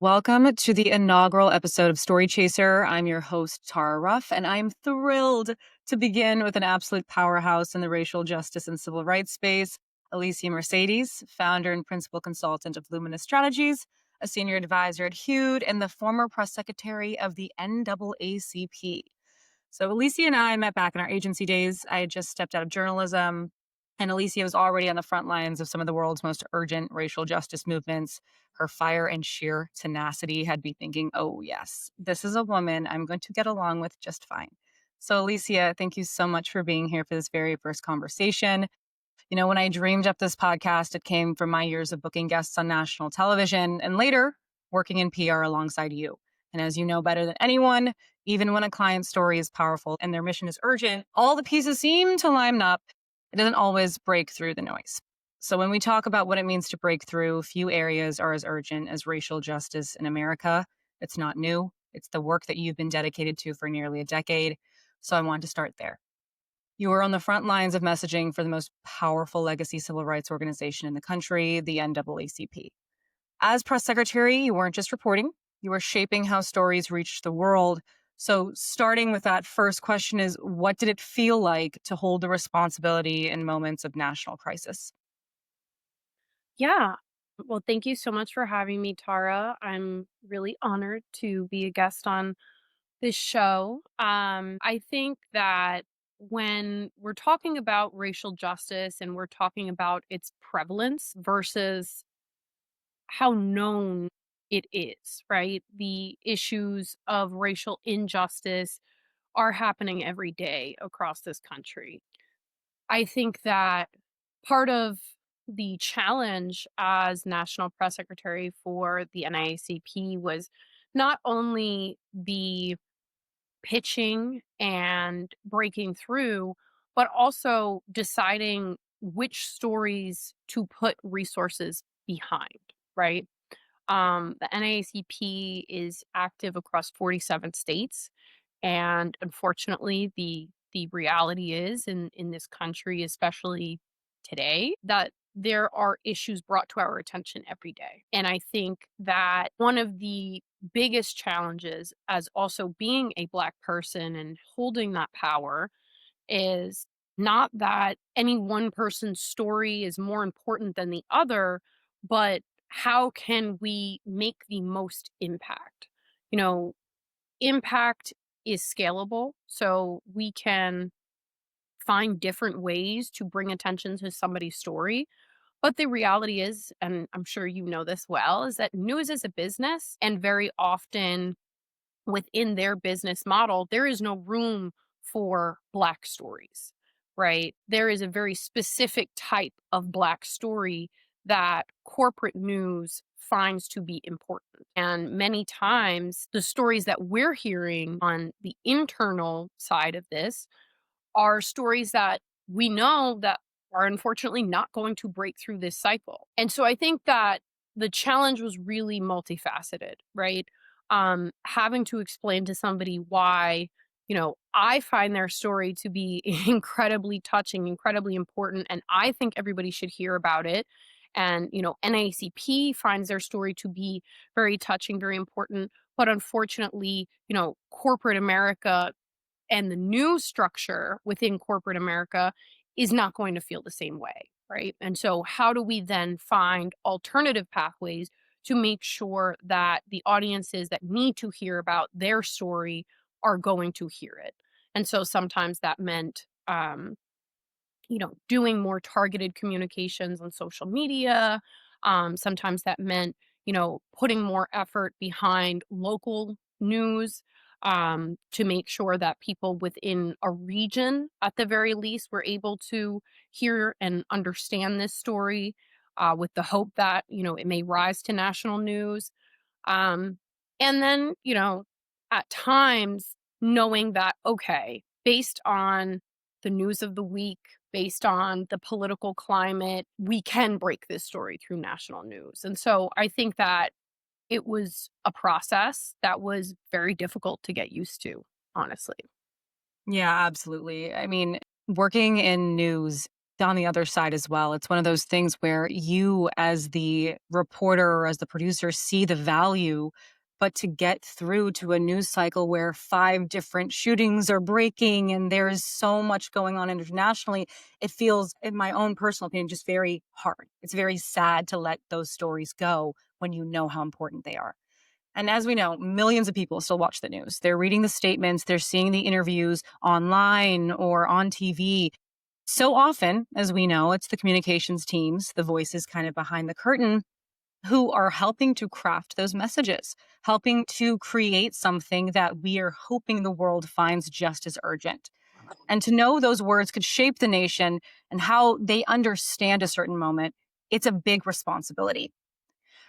Welcome to the inaugural episode of StoryChaser. I'm your host, Tara Ruff, and I'm thrilled to begin with an absolute powerhouse in the racial justice and civil rights space, Alicia Mercedes, founder and principal consultant of Luminous Strategies, a senior advisor at Hewed, and the former press secretary of the NAACP. So Alicia and I met back in our agency days. I had just stepped out of journalism, and Alicia was already on the front lines of some of the world's most urgent racial justice movements. Her fire and sheer tenacity had me thinking, oh, yes, this is a woman I'm going to get along with just fine. So, Alicia, thank you so much for being here for this very first conversation. You know, when I dreamed up this podcast, it came from my years of booking guests on national television and later working in PR alongside you. And as you know better than anyone, even when a client's story is powerful and their mission is urgent, all the pieces seem to line up. It doesn't always break through the noise. So when we talk about what it means to break through, few areas are as urgent as racial justice in America. It's not new. It's the work that you've been dedicated to for nearly a decade. So I want to start there. You were on the front lines of messaging for the most powerful legacy civil rights organization in the country, the NAACP. As press secretary, you weren't just reporting, you were shaping how stories reached the world. So starting with that first question is, what did it feel like to hold the responsibility in moments of national crisis? Yeah. Well, thank you so much for having me, Tara. I'm really honored to be a guest on this show. I think that when we're talking about racial justice and we're talking about its prevalence versus how known it is, right? The issues of racial injustice are happening every day across this country. I think that part of the challenge as National Press Secretary for the NAACP was not only the pitching and breaking through, but also deciding which stories to put resources behind, right? The NAACP is active across 47 states. And unfortunately, the reality is in this country, especially today, that there are issues brought to our attention every day. And I think that one of the biggest challenges as also being a Black person and holding that power is not that any one person's story is more important than the other, but how can we make the most impact? You know, impact is scalable, so we can find different ways to bring attention to somebody's story. But the reality is, and I'm sure you know this well, is that news is a business, and very often within their business model, there is no room for Black stories, right? There is a very specific type of Black story that corporate news finds to be important. And many times, the stories that we're hearing on the internal side of this are stories that we know that are unfortunately not going to break through this cycle. And so I think that the challenge was really multifaceted, right? Having to explain to somebody why, I find their story to be incredibly touching, incredibly important, and I think everybody should hear about it. And, NAACP finds their story to be very touching, very important. But unfortunately, corporate America and the news structure within corporate America is not going to feel the same way, right? And so, how do we then find alternative pathways to make sure that the audiences that need to hear about their story are going to hear it? And so, sometimes that meant, doing more targeted communications on social media. Sometimes that meant, putting more effort behind local news to make sure that people within a region, at the very least, were able to hear and understand this story with the hope that, it may rise to national news. Um, and then, at times knowing that, okay, based on the news of the week, based on the political climate, we can break this story through national news. And so I think that it was a process that was very difficult to get used to, honestly. Yeah, absolutely. I mean, working in news on the other side as well. It's one of those things where you, as the reporter or as the producer, see the value, but to get through to a news cycle where five different shootings are breaking and there's so much going on internationally, it feels, in my own personal opinion, just very hard. It's very sad to let those stories go when you know how important they are. And as we know, millions of people still watch the news. They're reading the statements, they're seeing the interviews online or on TV. So often, as we know, it's the communications teams, the voices kind of behind the curtain, who are helping to craft those messages, helping to create something that we are hoping the world finds just as urgent. And to know those words could shape the nation and how they understand a certain moment, it's a big responsibility.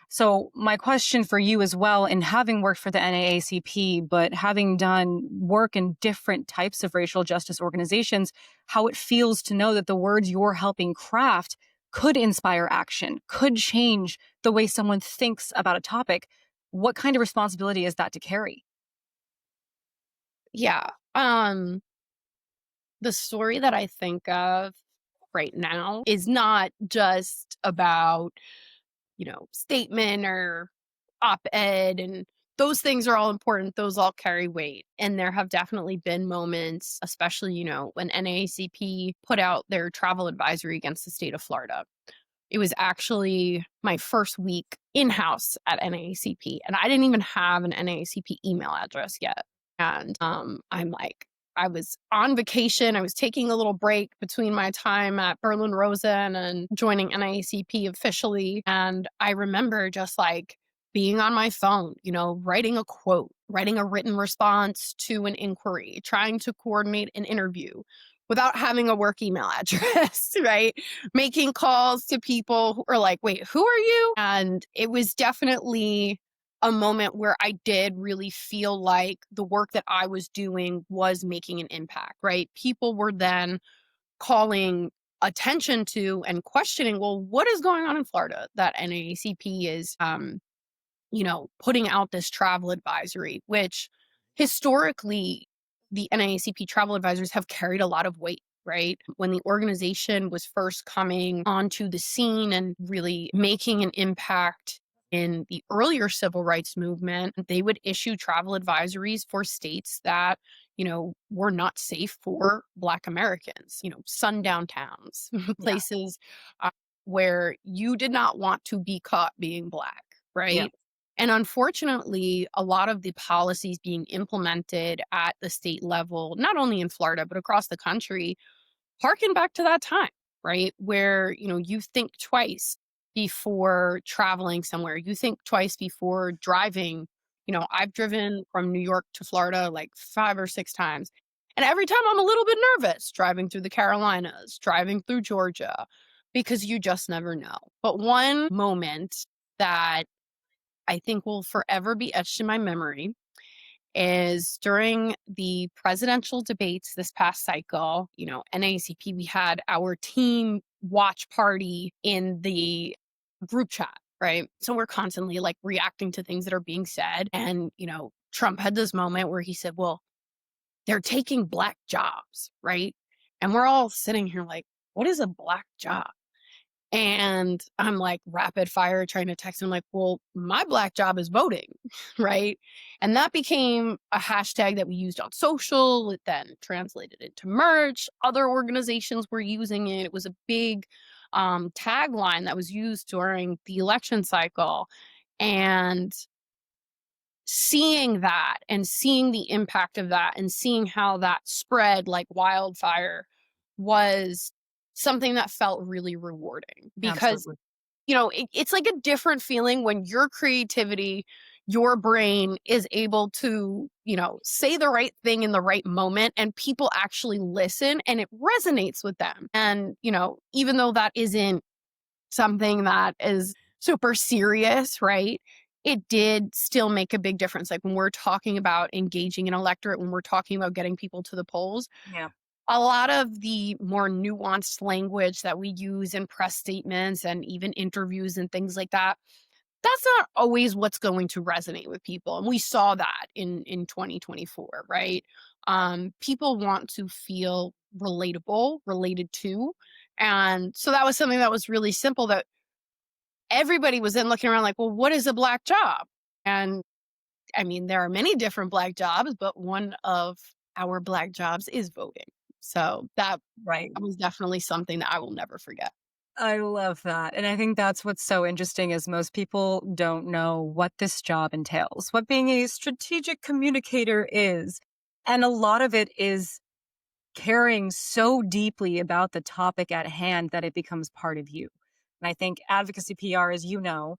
So, my question for you as well, in having worked for the NAACP, but having done work in different types of racial justice organizations, how it feels to know that the words you're helping craft could inspire action, could change the way someone thinks about a topic. What kind of responsibility is that to carry? Yeah. The story that I think of right now is not just about, statement or op-ed, and those things are all important. Those all carry weight. And there have definitely been moments, especially, when NAACP put out their travel advisory against the state of Florida. It was actually my first week in-house at NAACP, and I didn't even have an NAACP email address yet. And I was on vacation. I was taking a little break between my time at Berlin Rosen and joining NAACP officially. And I remember just like being on my phone, writing a quote, writing a written response to an inquiry, trying to coordinate an interview without having a work email address, right? Making calls to people who are like, wait, who are you? And it was definitely a moment where I did really feel like the work that I was doing was making an impact, right? People were then calling attention to and questioning, well, what is going on in Florida that NAACP is putting out this travel advisory, which historically the NAACP travel advisors have carried a lot of weight, right? When the organization was first coming onto the scene and really making an impact in the earlier civil rights movement, they would issue travel advisories for states that, were not safe for Black Americans, sundown towns, Yeah. places where you did not want to be caught being Black, Yeah. right? And unfortunately, a lot of the policies being implemented at the state level, not only in Florida, but across the country, harken back to that time, right? Where, you think twice before traveling somewhere. You think twice before driving. I've driven from New York to Florida like 5 or 6 times. And every time I'm a little bit nervous driving through the Carolinas, driving through Georgia, because you just never know. But one moment that I think will forever be etched in my memory is during the presidential debates this past cycle, NAACP, we had our team watch party in the group chat, right? So we're constantly like reacting to things that are being said. And, Trump had this moment where he said, well, they're taking Black jobs, right? And we're all sitting here like, what is a Black job? And I'm like rapid fire trying to text him like, well, my Black job is voting, right? And that became a hashtag that we used on social. It then translated into merch. Other organizations were using it. It was a big tagline that was used during the election cycle. And seeing that and seeing the impact of that and seeing how that spread like wildfire was something that felt really rewarding because Absolutely. it's like a different feeling when your creativity, your brain is able to, say the right thing in the right moment and people actually listen and it resonates with them. And, even though that isn't something that is super serious, right? It did still make a big difference. Like when we're talking about engaging an electorate, when we're talking about getting people to the polls, Yeah. a lot of the more nuanced language that we use in press statements and even interviews and things like that, that's not always what's going to resonate with people. And we saw that in 2024, right? People want to feel relatable, related to, And so that was something that was really simple that everybody was then looking around like, well, what is a black job? And I mean, there are many different black jobs, but one of our black jobs is voting. So that Right. was definitely something that I will never forget. I love that. And I think that's what's so interesting is most people don't know what this job entails, what being a strategic communicator is. And a lot of it is caring so deeply about the topic at hand that it becomes part of you. And I think advocacy PR, as you know,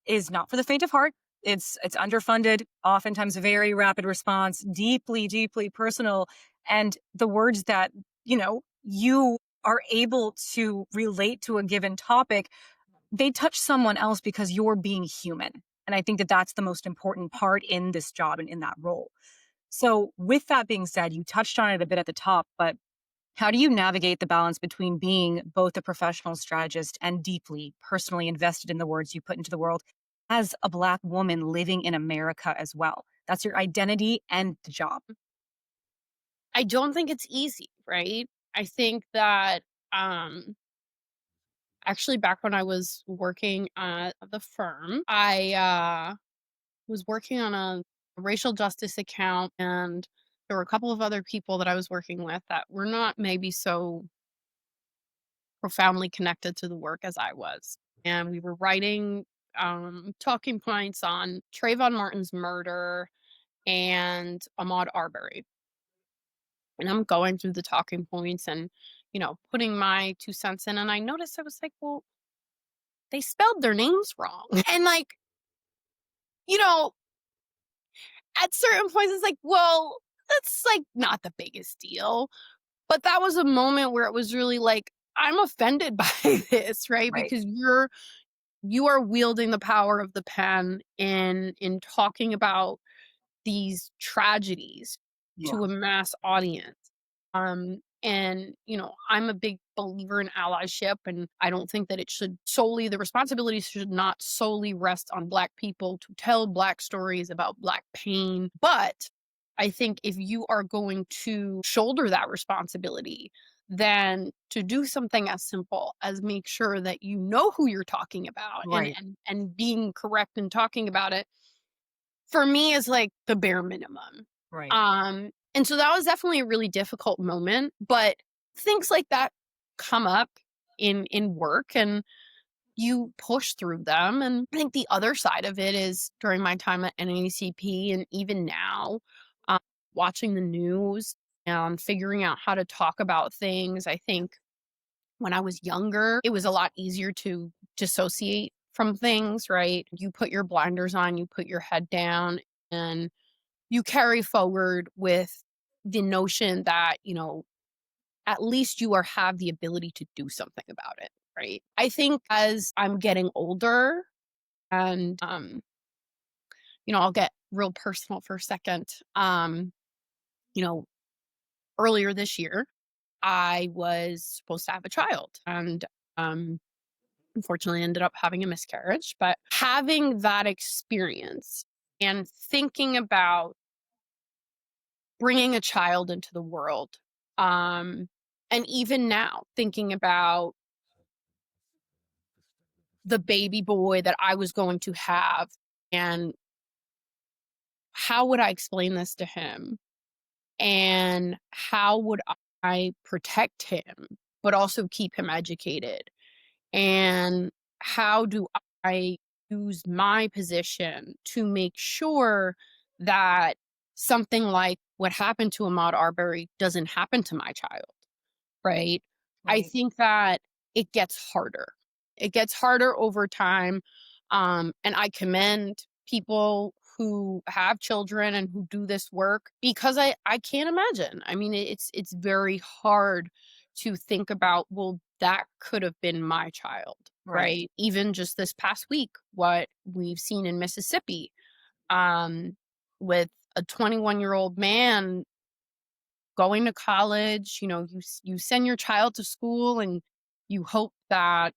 is not for the faint of heart. It's underfunded, oftentimes very rapid response, deeply, deeply personal. And the words that, you are able to relate to a given topic, they touch someone else because you're being human. And I think that that's the most important part in this job and in that role. So, with that being said, you touched on it a bit at the top, but how do you navigate the balance between being both a professional strategist and deeply personally invested in the words you put into the world as a Black woman living in America as well? That's your identity and the job. I don't think it's easy, right? I think that um actually back when I was working at the firm, I was working on a racial justice account, and there were a couple of other people that I was working with that were not maybe so profoundly connected to the work as I was. And we were writing talking points on Trayvon Martin's murder and Ahmaud Arbery. And I'm going through the talking points and, putting my 2 cents in. And I noticed I was like, well, they spelled their names wrong. And like, you know, at certain points, it's like, well, that's like not the biggest deal. But that was a moment where it was really like, I'm offended by this, right? Right. Because you are wielding the power of the pen in talking about these tragedies Yeah. to a mass audience. And I'm a big believer in allyship, and I don't think that the responsibility should not solely rest on Black people to tell Black stories about Black pain. But I think if you are going to shoulder that responsibility, then to do something as simple as make sure that you know who you're talking about and Right. and and being correct in talking about it for me is like the bare minimum. Right. And so that was definitely a really difficult moment, but things like that come up in work and you push through them. And I think the other side of it is during my time at NAACP and even now, um, watching the news and figuring out how to talk about things. I think when I was younger, it was a lot easier to dissociate from things, right? You put your blinders on, you put your head down, and you carry forward with the notion that, at least have the ability to do something about it, right? I think as I'm getting older and I'll get real personal for a second. You know, earlier this year, I was supposed to have a child and um unfortunately ended up having a miscarriage, but having that experience and thinking about bringing a child into the world, um, and even now thinking about the baby boy that I was going to have and how would I explain this to him? And how would I protect him, but also keep him educated? And how do I use my position to make sure that something like what happened to Ahmaud Arbery doesn't happen to my child, right? I Right. think that it gets harder. It gets harder over time. And I commend people who have children and who do this work because I can't imagine. I mean, it's very hard to think about, well, that could have been my child, Right. right? Even just this past week, what we've seen in Mississippi, um, with a 21-year-old man going to college. You send your child to school and you hope that,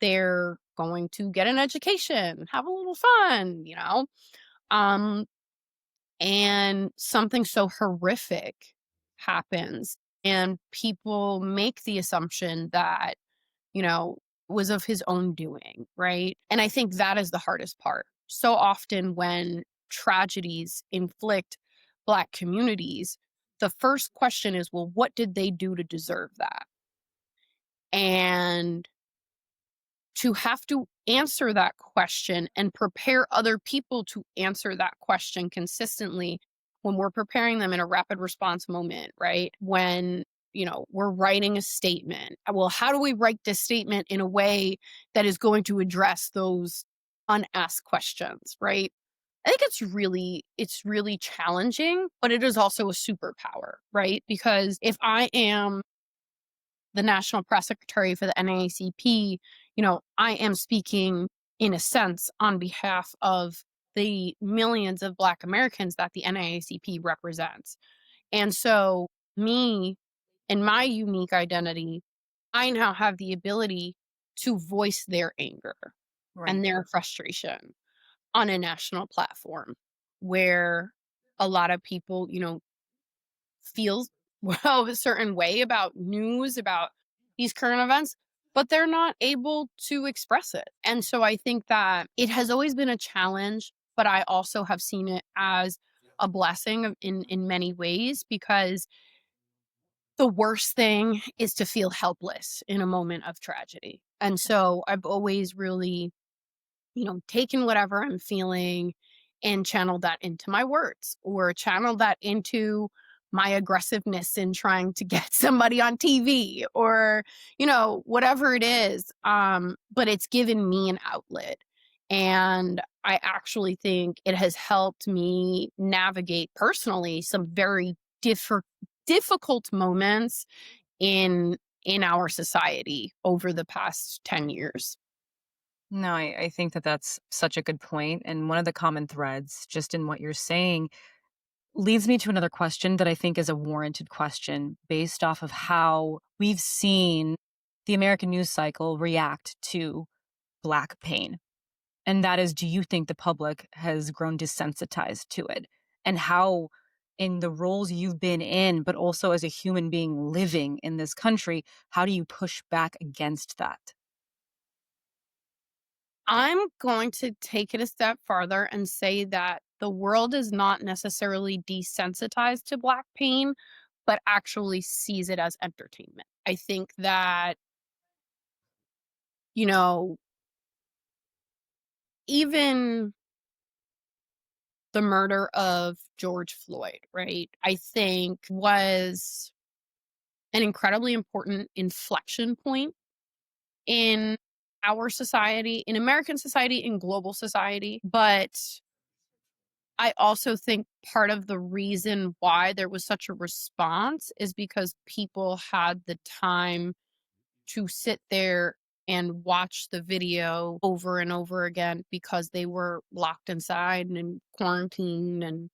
they're going to get an education, have a little fun. Um, and something so horrific happens. And people make the assumption that, you know, was of his own doing, right? And I think that is the hardest part. So often when tragedies inflict Black communities, the first question is, well, what did they do to deserve that? And to have to answer that question and prepare other people to answer that question consistently when we're preparing them in a rapid response moment, right? When, we're writing a statement. Well, how do we write this statement in a way that is going to address those unasked questions, right? I think it's really challenging, but it is also a superpower, right? Because if I am the national press secretary for the NAACP, I am speaking in a sense on behalf of the millions of Black Americans that the NAACP represents. And so, me and my unique identity, I now have the ability to voice their anger Right. and their frustration on a national platform where a lot of people, feel well a certain way about news, about these current events, but they're not able to express it. And so I think that it has always been a challenge, but I also have seen it as a blessing in many ways, because the worst thing is to feel helpless in a moment of tragedy. And so I've always really, taken whatever I'm feeling and channeled that into my words, or channeled that into my aggressiveness in trying to get somebody on TV, or, whatever it is. But it's given me an outlet. And I actually think it has helped me navigate personally some very difficult moments in our society over the past 10 years. No, I think that that's such a good point. And one of the common threads, just in what you're saying, leads me to another question that I think is a warranted question based off of how we've seen the American news cycle react to Black pain. And that is, do you think the public has grown desensitized to it? And how, in the roles you've been in, but also as a human being living in this country, how do you push back against that? I'm going to take it a step farther and say that the world is not necessarily desensitized to Black pain, but actually sees it as entertainment. I think that, you know, even the murder of George Floyd, right, I think was an incredibly important inflection point in our society, in American society, in global society. But I also think part of the reason why there was such a response is because people had the time to sit there and watch the video over and over again, because they were locked inside and in quarantine,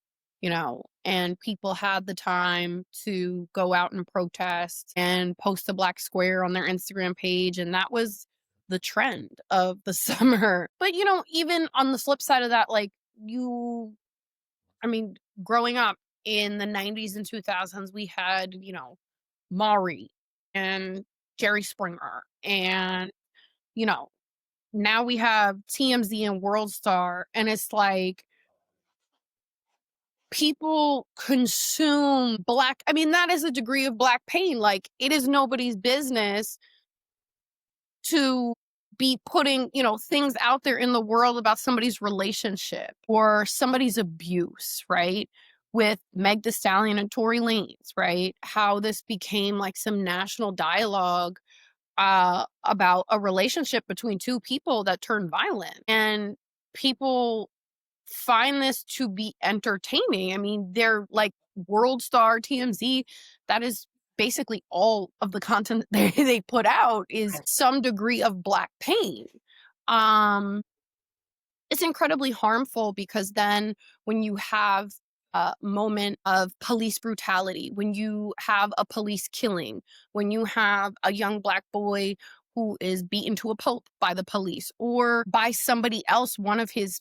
and people had the time to go out and protest and post a black square on their Instagram page. And that was the trend of the summer. But, even on the flip side of that, like, I mean, growing up in the 90s and 2000s, we had, Maury and Jerry Springer. And, you know, now we have TMZ and World Star. And it's like people consume Black. I mean, that is a degree of Black pain. Like, it is nobody's business to be putting, things out there in the world about somebody's relationship or somebody's abuse, right? With Meg Thee Stallion and Tory Lanez, right? How this became like some national dialogue about a relationship between two people that turned violent. And people find this to be entertaining. I mean, they're like World Star, TMZ. That is basically all of the content they put out is some degree of Black pain. Um, it's incredibly harmful, because then when you have a moment of police brutality, when you have a police killing, when you have a young Black boy who is beaten to a pulp by the police or by somebody else, one of his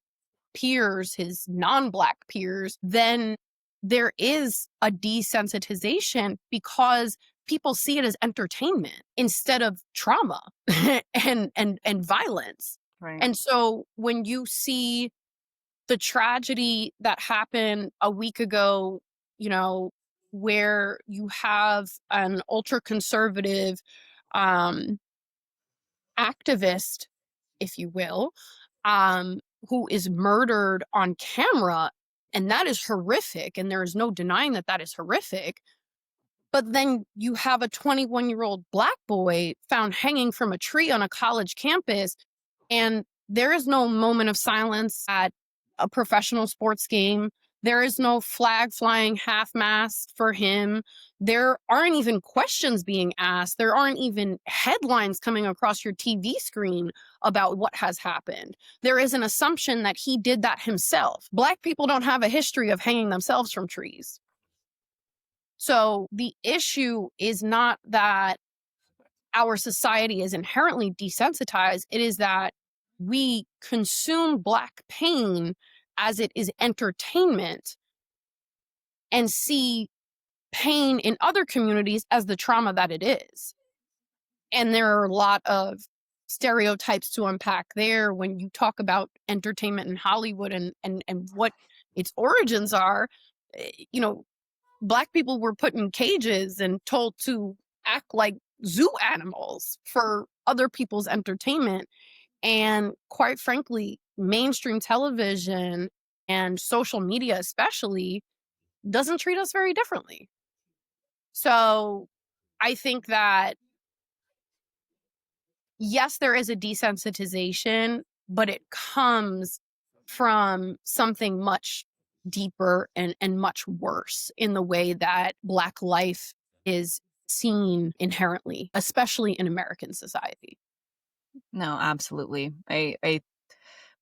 peers, his non-Black peers, then there is a desensitization, because people see it as entertainment instead of trauma and violence. Right. And so when you see the tragedy that happened a week ago, you know, where you have an ultra conservative um, activist, if you will, who is murdered on camera, and that is horrific. And there is no denying that that is horrific. But then you have a 21-year-old Black boy found hanging from a tree on a college campus, and there is no moment of silence at a professional sports game. There is no flag flying half mast for him. There aren't even questions being asked. There aren't even headlines coming across your TV screen about what has happened. There is an assumption that he did that himself. Black people don't have a history of hanging themselves from trees. So the issue is not that our society is inherently desensitized, it is that we consume Black pain as it is entertainment and see pain in other communities as the trauma that it is. And there are a lot of stereotypes to unpack there when you talk about entertainment in Hollywood and what its origins are. You know, Black people were put in cages and told to act like zoo animals for other people's entertainment. And quite frankly, mainstream television and social media, especially, doesn't treat us very differently. So I think that, yes, there is a desensitization, but it comes from something much deeper and much worse in the way that Black life is seen inherently, especially in American society. No, absolutely. I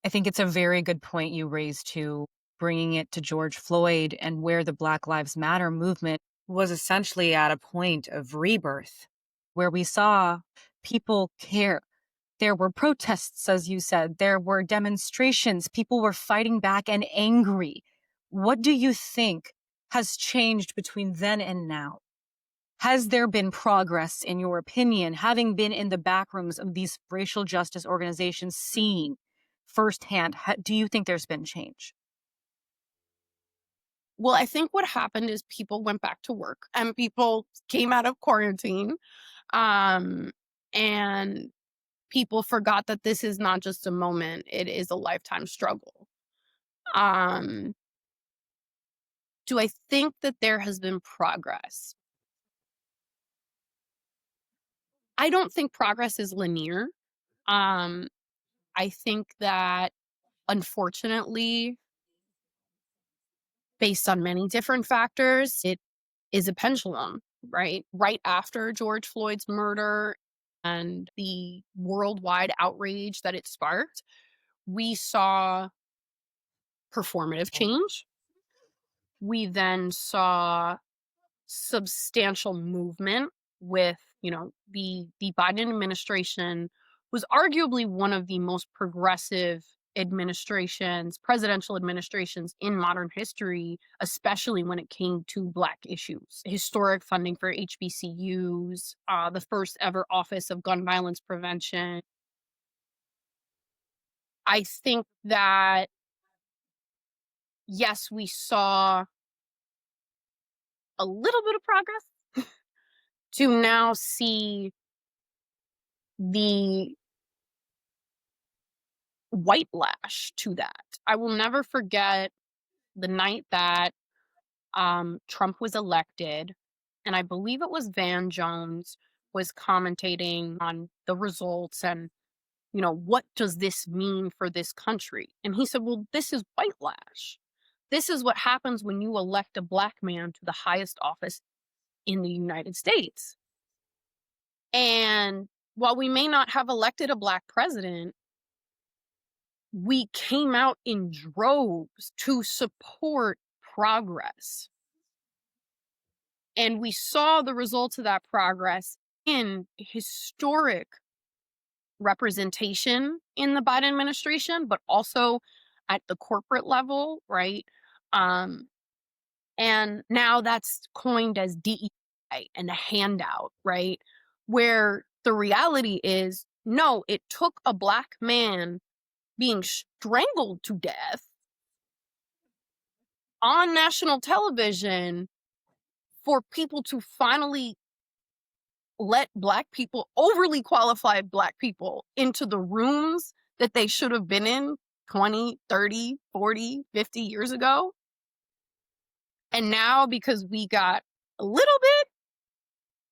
think it's a very good point you raised to bringing it to George Floyd and where the Black Lives Matter movement was essentially at a point of rebirth where we saw people care. There were protests, as you said, there were demonstrations, people were fighting back and angry. What do you think has changed between then and now? Has there been progress, in your opinion, having been in the back rooms of these racial justice organizations, seeing firsthand? Do you think there's been change? Well, I think what happened is people went back to work and people came out of quarantine. Um, and people forgot that this is not just a moment, it is a lifetime struggle. Um, do I think that there has been progress? I don't think progress is linear. Um, I think that unfortunately, based on many different factors, it is a pendulum, right? Right after George Floyd's murder and the worldwide outrage that it sparked, we saw performative change. We then saw substantial movement with, the Biden administration was arguably one of the most progressive presidential administrations in modern history, especially when it came to Black issues. Historic funding for HBCUs, the first ever Office of Gun Violence Prevention. I think that, yes, we saw a little bit of progress to now see the white lash to that. I will never forget the night that Trump was elected, and I believe it was Van Jones was commentating on the results and, what does this mean for this country? And he said, well, this is white lash. This is what happens when you elect a Black man to the highest office in the United States. And while we may not have elected a Black president, we came out in droves to support progress. And we saw the results of that progress in historic representation in the Biden administration, but also at the corporate level, right? And now that's coined as DE. and a handout, right? Where the reality is, no, it took a Black man being strangled to death on national television for people to finally let Black people, overly qualified Black people, into the rooms that they should have been in 20, 30, 40, 50 years ago. And now, because we got a little bit,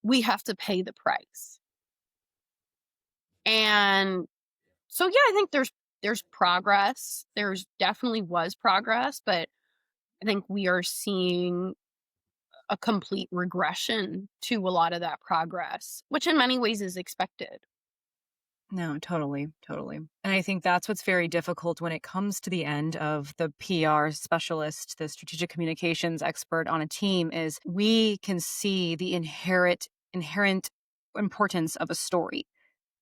we have to pay the price. And so, yeah, I think there's progress. There's definitely was progress, but I think we are seeing a complete regression to a lot of that progress, which in many ways is expected. No, totally, totally. And I think that's what's very difficult when it comes to the end of the PR specialist, the strategic communications expert on a team is we can see the inherent importance of a story,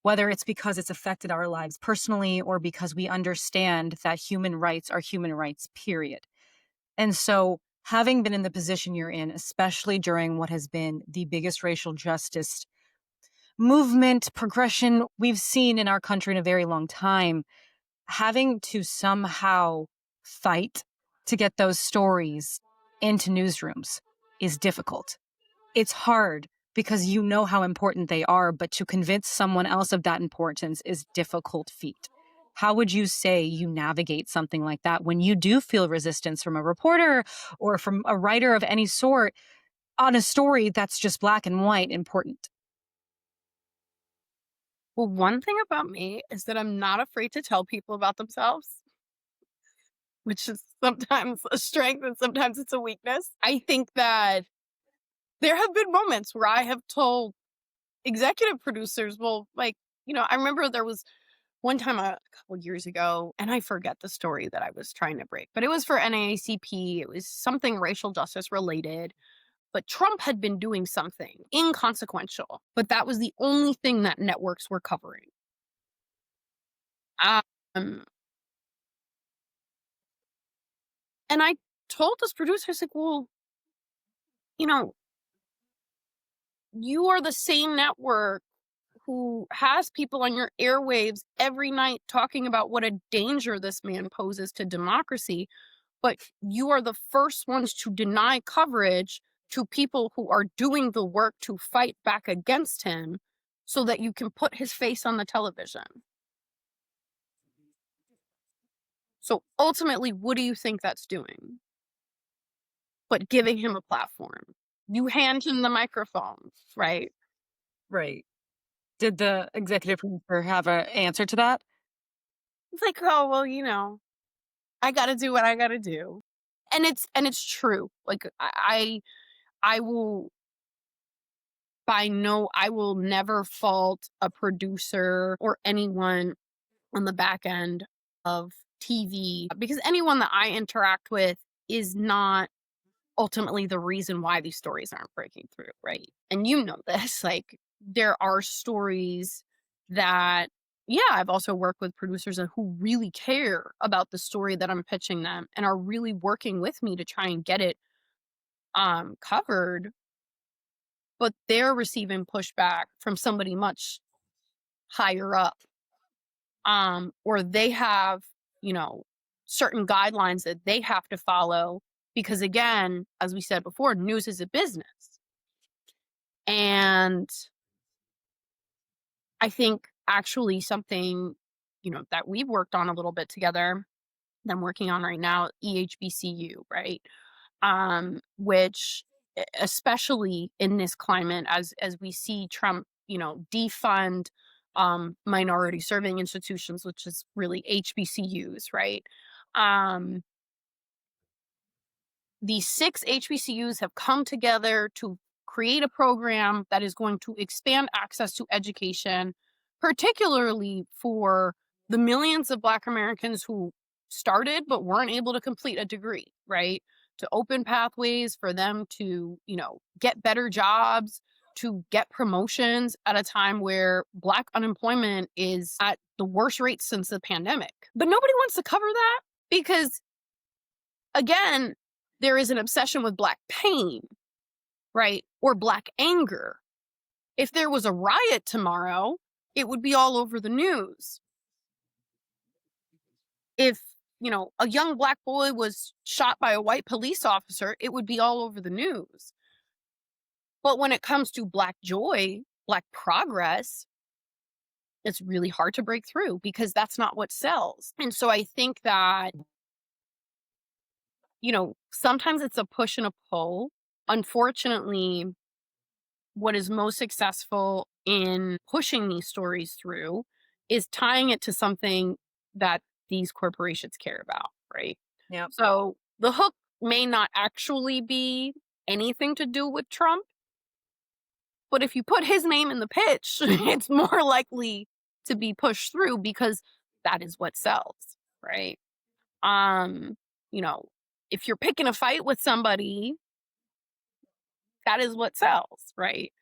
whether it's because it's affected our lives personally or because we understand that human rights are human rights, period. And so having been in the position you're in, especially during what has been the biggest racial justice movement progression we've seen in our country in a very long time, having to somehow fight to get those stories into newsrooms is difficult. It's hard because you know how important they are, but to convince someone else of that importance is difficult feat. How would you say you navigate something like that when you do feel resistance from a reporter or from a writer of any sort on a story that's just black and white important? Well, one thing about me is that I'm not afraid to tell people about themselves, which is sometimes a strength and sometimes it's a weakness. I think that there have been moments where I have told executive producers, well, like, I remember there was one time a couple years ago, and I forget the story that I was trying to break, but it was for NAACP. It was something racial justice related, but Trump had been doing something inconsequential, but that was the only thing that networks were covering. Um, and I told this producer, I was like, well, you know, you are the same network who has people on your airwaves every night talking about what a danger this man poses to democracy. But you are the first ones to deny coverage to people who are doing the work to fight back against him so that you can put his face on the television. So ultimately, what do you think that's doing? But giving him a platform. You hand him the microphone, right? Right. Did the executive producer have an answer to that? It's like, oh, well, I got to do what I got to do. And it's true. Like I will I will never fault a producer or anyone on the back end of TV because anyone that I interact with is not ultimately the reason why these stories aren't breaking through, right? And you know this, like there are stories that yeah, I've also worked with producers who really care about the story that I'm pitching them and are really working with me to try and get it covered, but they're receiving pushback from somebody much higher up, or they have, you know, certain guidelines that they have to follow because again, as we said before, news is a business. And I think actually something, that we've worked on a little bit together, that I'm working on right now, EHBCU, right? Which especially in this climate, as we see Trump, defund minority serving institutions, which is really HBCUs, right? Um, these 6 HBCUs have come together to create a program that is going to expand access to education, particularly for the millions of Black Americans who started but weren't able to complete a degree, right? To open pathways for them to, get better jobs, to get promotions at a time where Black unemployment is at the worst rate since the pandemic. But nobody wants to cover that because again, there is an obsession with Black pain. right? Or black anger. If there was a riot tomorrow, it would be all over the news. If, a young black boy was shot by a white police officer, it would be all over the news. But when it comes to black joy, black progress, it's really hard to break through because that's not what sells. And so I think that, sometimes it's a push and a pull. Unfortunately, what is most successful in pushing these stories through is tying it to something that these corporations care about, right? Yep. So the hook may not actually be anything to do with Trump, but if you put his name in the pitch, it's more likely to be pushed through because that is what sells, right? Um, you know, if you're picking a fight with somebody, that is what sells, right?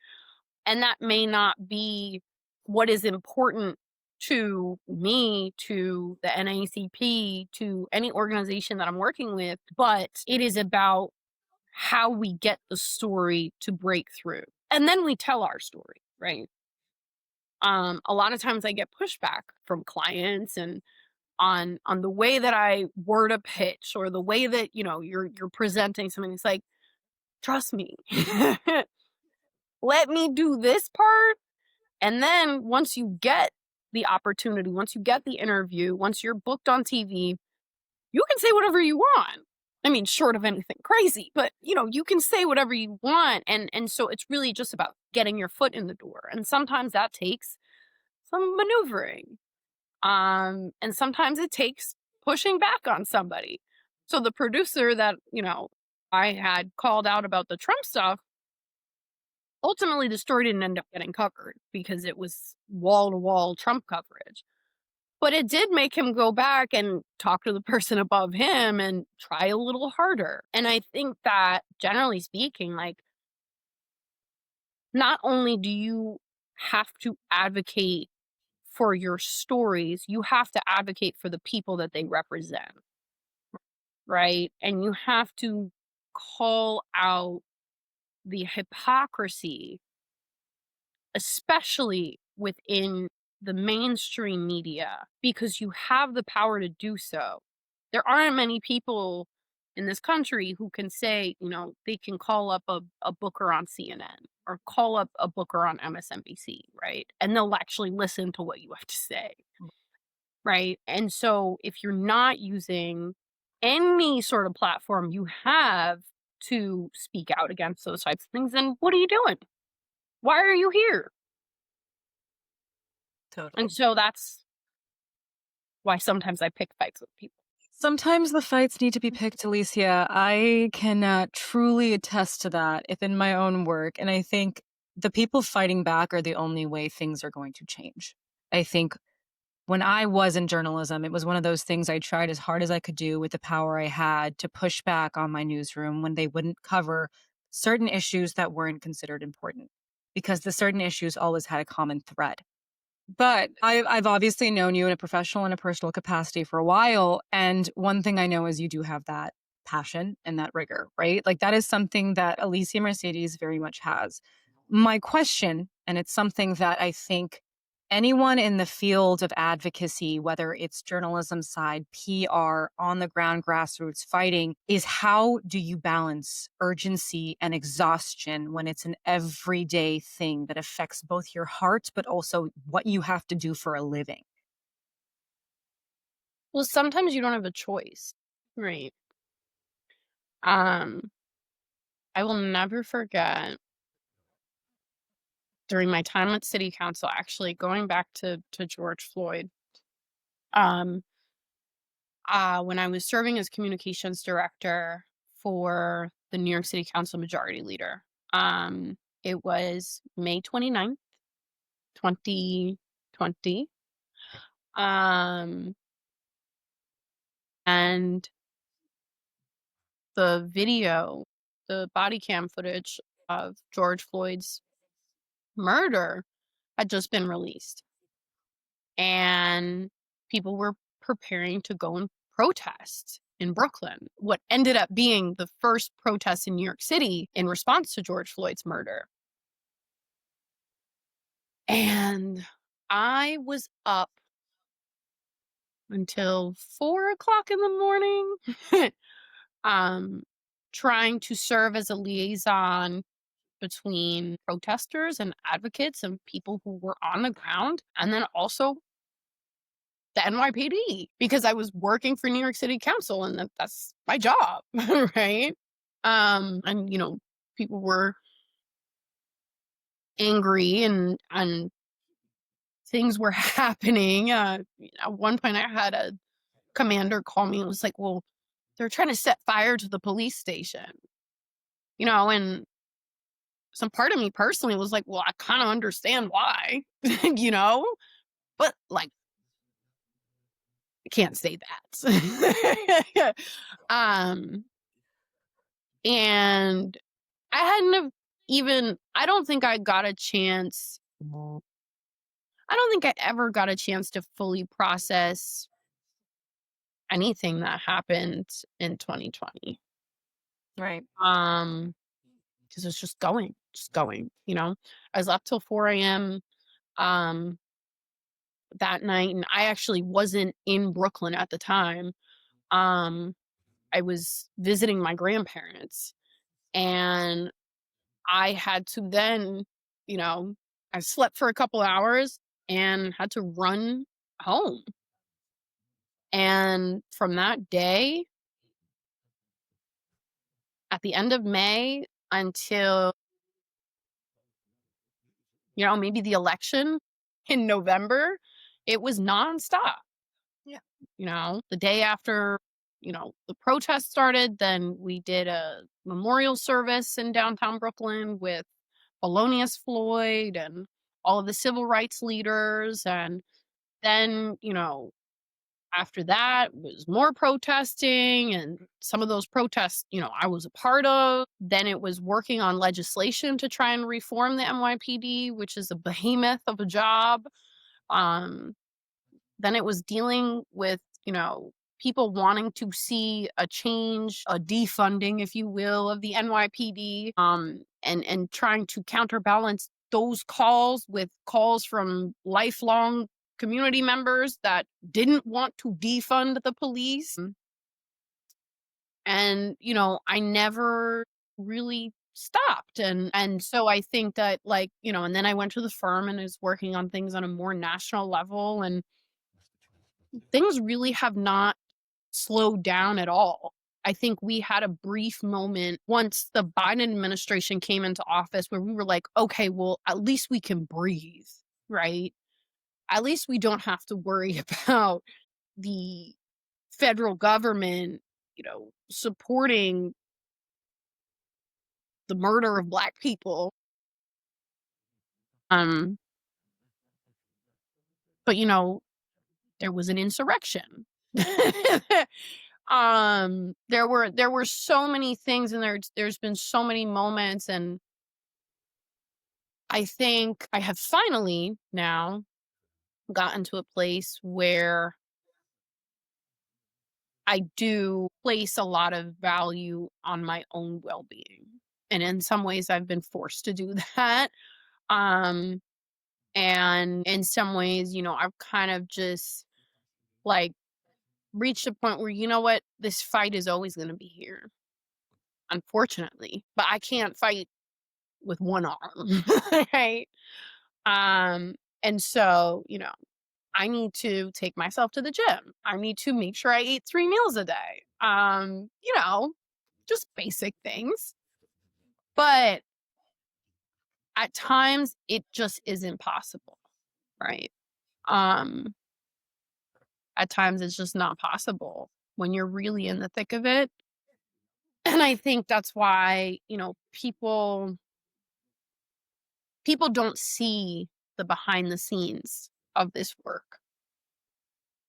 And that may not be what is important to me, to the NAACP, to any organization that I'm working with, but it is about how we get the story to break through. And then we tell our story, right? A lot of times I get pushback from clients and on the way that I word a pitch or the way that, you're presenting something. It's like, trust me. Let me do this part. And then once you get the opportunity, once you get the interview, once you're booked on TV, you can say whatever you want. I mean, short of anything crazy, but you can say whatever you want. And so it's really just about getting your foot in the door. And sometimes that takes some maneuvering. And sometimes it takes pushing back on somebody. So the producer that, I had called out about the Trump stuff, ultimately the story didn't end up getting covered because it was wall to wall Trump coverage. But it did make him go back and talk to the person above him and try a little harder. And I think that generally speaking, like, not only do you have to advocate for your stories, you have to advocate for the people that they represent, right? And you have to call out the hypocrisy, especially within the mainstream media, because you have the power to do so. There aren't many people in this country who can say, they can call up a booker on CNN or call up a booker on MSNBC, right? And they'll actually listen to what you have to say, right? And so if you're not using any sort of platform you have to speak out against those types of things, then what are you doing? Why are you here? And Totally. so that's why sometimes I pick fights with people. Sometimes the fights need to be picked, Alicia. I can truly attest to that within my own work. And I think the people fighting back are the only way things are going to change. I think when I was in journalism, it was one of those things I tried as hard as I could do with the power I had to push back on my newsroom when they wouldn't cover certain issues that weren't considered important because the certain issues always had a common thread. But I've obviously known you in a professional and a personal capacity for a while. And one thing I know is you do have that passion and that rigor, right? Like that is something that Alicia Mercedes very much has. My question, and it's something that I think anyone in the field of advocacy, whether it's journalism side, PR, on the ground grassroots fighting, is how do you balance urgency and exhaustion when it's an everyday thing that affects both your heart, but also what you have to do for a living? Well, sometimes you don't have a choice. Right. Um, I will never forget during my time at city council, actually going back to George Floyd, um, when I was serving as communications director for the New York City Council Majority Leader. It was May 29th, 2020. Um, and the video, the body cam footage of George Floyd's murder had just been released. And people were preparing to go and protest in Brooklyn, what ended up being the first protest in New York City in response to George Floyd's murder. And I was up until 4 o'clock in the morning, um, trying to serve as a liaison between protesters and advocates and people who were on the ground, and then also the NYPD, because I was working for New York City Council and that's my job, right? And people were angry and things were happening. At one point, I had a commander call me and was like, "Well, they're trying to set fire to the police station," and some part of me personally was like, "Well, I kind of understand why," you know, but like, I can't say that. um, and I hadn't have even. I don't think I got a chance. I don't think I ever got a chance to fully process anything that happened in 2020. Right. Because it's just going. I was up till 4 a.m. um that night, and I actually wasn't in Brooklyn at the time. Um, I was visiting my grandparents, and I had to then, you know, I slept for a couple hours and had to run home. And from that day, at the end of May until, maybe the election in November, it was nonstop. Yeah. The day after, the protest started, then we did a memorial service in downtown Brooklyn with Polonius Floyd and all of the civil rights leaders. And then, after that was more protesting, and some of those protests, I was a part of. Then it was working on legislation to try and reform the NYPD, which is a behemoth of a job. Um, then it was dealing with, people wanting to see a change, a defunding, if you will, of the NYPD, and trying to counterbalance those calls with calls from lifelong community members that didn't want to defund the police. And, I never really stopped. And so I think that, like, and then I went to the firm and was working on things on a more national level, and things really have not slowed down at all. I think we had a brief moment once the Biden administration came into office where we were like, okay, well, at least we can breathe, right? At least we don't have to worry about the federal government, supporting the murder of Black people. Um, but there was an insurrection. There were so many things, and there's been so many moments, and I think I have finally now gotten to a place where I do place a lot of value on my own well-being. And in some ways I've been forced to do that. Um and in some ways, I've kind of just like reached a point where, what, this fight is always going to be here, unfortunately. But I can't fight with one arm, right? Um and so, I need to take myself to the gym. I need to make sure I eat 3 meals a day. Just basic things. But at times it just isn't possible, right? Um, at times it's just not possible when you're really in the thick of it. And I think that's why, people don't see the behind the scenes of this work.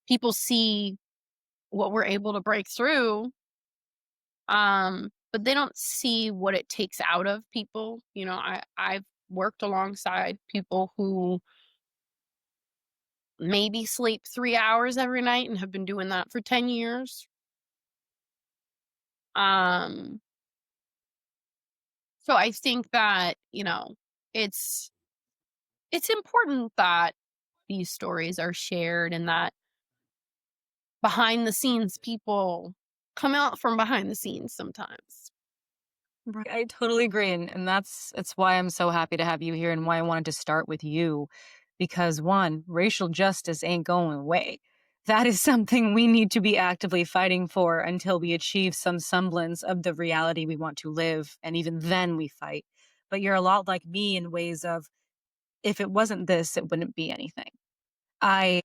People see what we're able to break through, but they don't see what it takes out of people. I've worked alongside people who maybe sleep 3 hours every night and have been doing that for 10 years. Um, so I think that, it's it's important that these stories are shared and that behind the scenes people come out from behind the scenes sometimes. Right. I totally agree. And that's it's why I'm so happy to have you here and why I wanted to start with you. Because one, racial justice ain't going away. That is something we need to be actively fighting for until we achieve some semblance of the reality we want to live. And even then we fight. But you're a lot like me in ways of if it wasn't this, it wouldn't be anything. I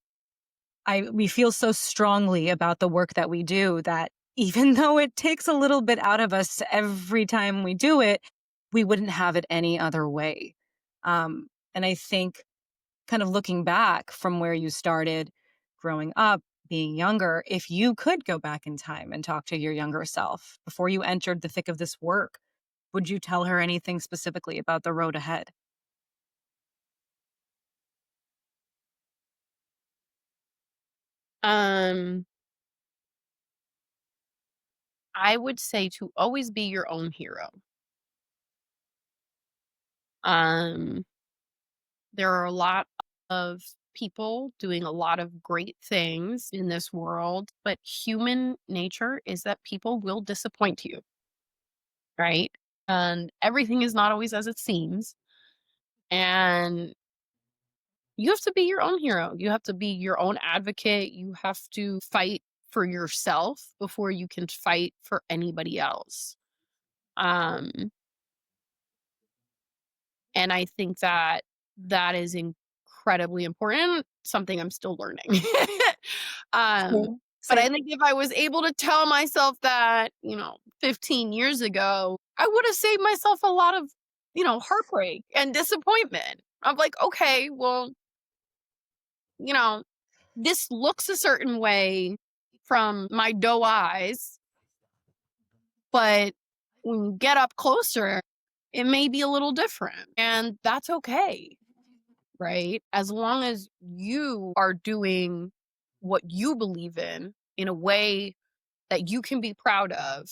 we feel so strongly about the work that we do that even though it takes a little bit out of us every time we do it, we wouldn't have it any other way. And I think kind of looking back from where you started growing up, being younger, if you could go back in time and talk to your younger self before you entered the thick of this work, would you tell her anything specifically about the road ahead? Um, I would say to always be your own hero. Um, there are a lot of people doing a lot of great things in this world, but human nature is that people will disappoint you, right? And everything is not always as it seems. And you have to be your own hero. You have to be your own advocate. You have to fight for yourself before you can fight for anybody else. Um, and I think that that is incredibly important, something I'm still learning. um, Same. but I Same. think if I was able to tell myself that, 15 years ago, I would have saved myself a lot of, heartbreak and disappointment. I'm like, okay, well, you know, this looks a certain way from my doe eyes, but when you get up closer, it may be a little different. And that's okay, right? As long as you are doing what you believe in a way that you can be proud of,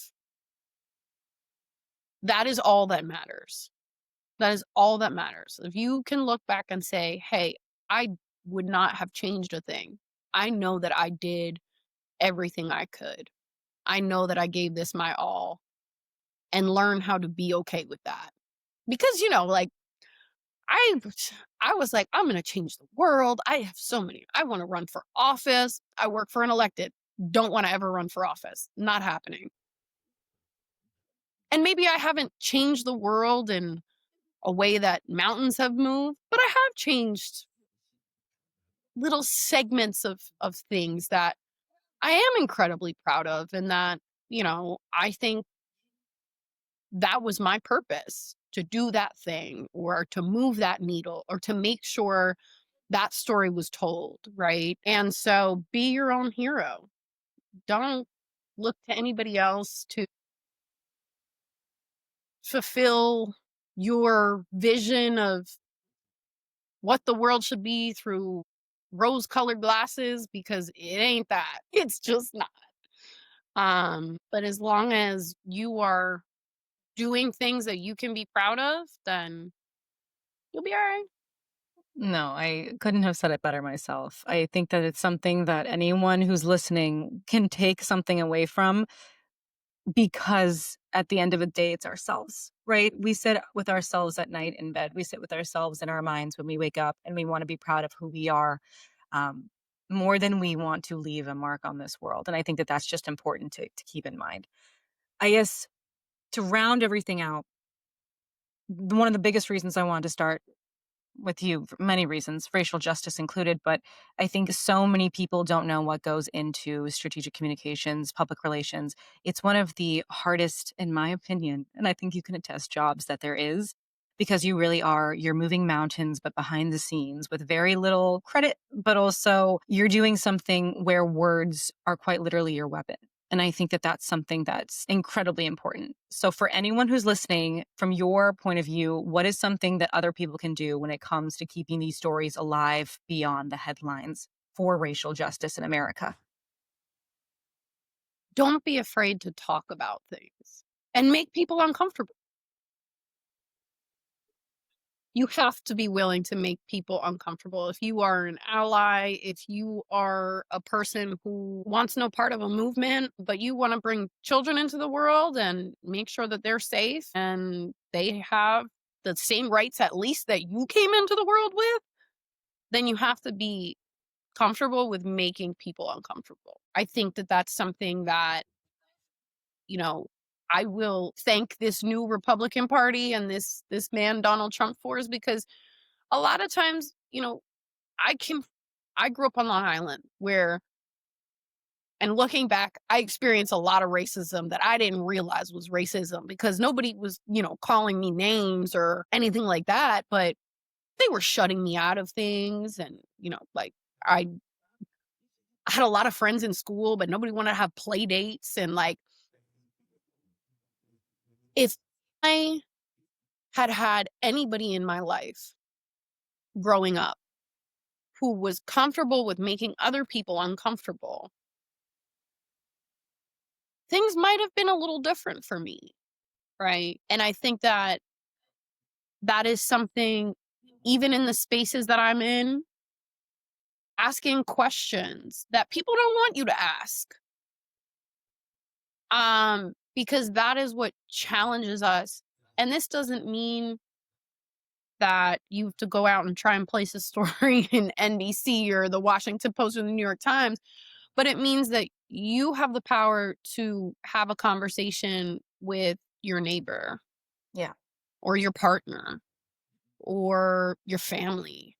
that is all that matters. That is all that matters. If you can look back and say, hey, I would not have changed a thing. I know that I did everything I could. I know that I gave this my all and learn how to be okay with that. Because, like I I was like, I'm gonna change the world. I have so many. I want to run for office. I work for an elected. Don't want to ever run for office. Not happening. And maybe I haven't changed the world in a way that mountains have moved, but I have changed little segments of things that I am incredibly proud of and that, I think that was my purpose to do that thing or to move that needle or to make sure that story was told, right? And so be your own hero. Don't look to anybody else to fulfill your vision of what the world should be through rose colored glasses because it ain't that. It's just not. But as long as you are doing things that you can be proud of, then you'll be all right. No, I couldn't have said it better myself. I think that it's something that anyone who's listening can take something away from because at the end of the day, it's ourselves, right? We sit with ourselves at night in bed. We sit with ourselves in our minds when we wake up and we want to be proud of who we are um, more than we want to leave a mark on this world. And I think that that's just important to keep in mind. I guess to round everything out, one of the biggest reasons I wanted to start with you for many reasons, racial justice included, but I think so many people don't know what goes into strategic communications, public relations. It's one of the hardest, in my opinion, and I think you can attest jobs that there is because you really are, you're moving mountains, but behind the scenes with very little credit, but also you're doing something where words are quite literally your weapon. And I think that that's something that's incredibly important. So, for anyone who's listening, from your point of view, what is something that other people can do when it comes to keeping these stories alive beyond the headlines for racial justice in America? don't be afraid to talk about things and make people uncomfortable. You have to be willing to make people uncomfortable. If you are an ally, if you are a person who wants no part of a movement, but you want to bring children into the world and make sure that they're safe and they have the same rights, at least, that you came into the world with, then you have to be comfortable with making people uncomfortable. I think that that's something that, you know, I will thank this new Republican Party and this man Donald Trump for, is because a lot of times, I can I grew up on Long Island where, and looking back, I experienced a lot of racism that I didn't realize was racism because nobody was, calling me names or anything like that, but they were shutting me out of things. And, like, I had a lot of friends in school, but nobody wanted to have play dates. And, like, if I had had anybody in my life growing up who was comfortable with making other people uncomfortable, things might have been a little different for me, right? And I think that that is something, even in the spaces that I'm in, asking questions that people don't want you to ask. Because that is what challenges us. And this doesn't mean that you have to go out and try and place a story in NBC or the Washington Post or the New York Times, but it means that you have the power to have a conversation with your neighbor Yeah. or your partner or your family.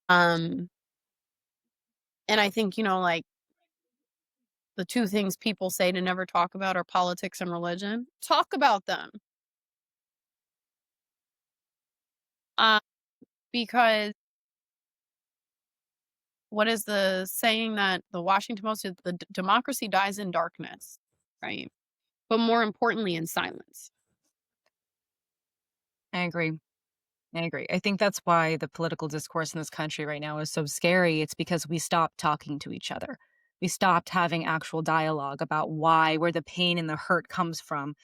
Um, and I think, like, the two things people say to never talk about are politics and religion. Talk about them. Uh, because what is the saying that the Washington Post said? The democracy dies in darkness, right? But more importantly, in silence. I agree. I agree. I think that's why the political discourse in this country right now is so scary. It's because we stopped talking to each other. We stopped having actual dialogue about where the pain and the hurt comes from,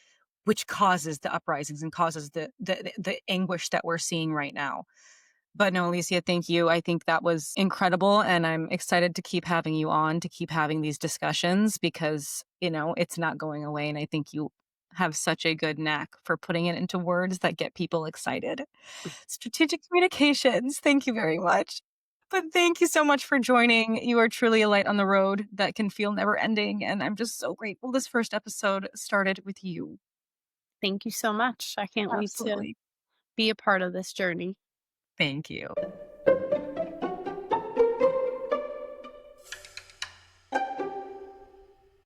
which causes the uprisings and causes the anguish that we're seeing right now. But no, Alicia, thank you. I think that was incredible. And I'm excited to keep having you on, to keep having these discussions because, it's not going away. And I think you have such a good knack for putting it into words that get people excited. Strategic communications. Thank you very much. But thank you so much for joining. You are truly a light on the road that can feel never ending. And I'm just so grateful this first episode started with you. Thank you so much. I can't wait to Absolutely. be a part of this journey. Thank you.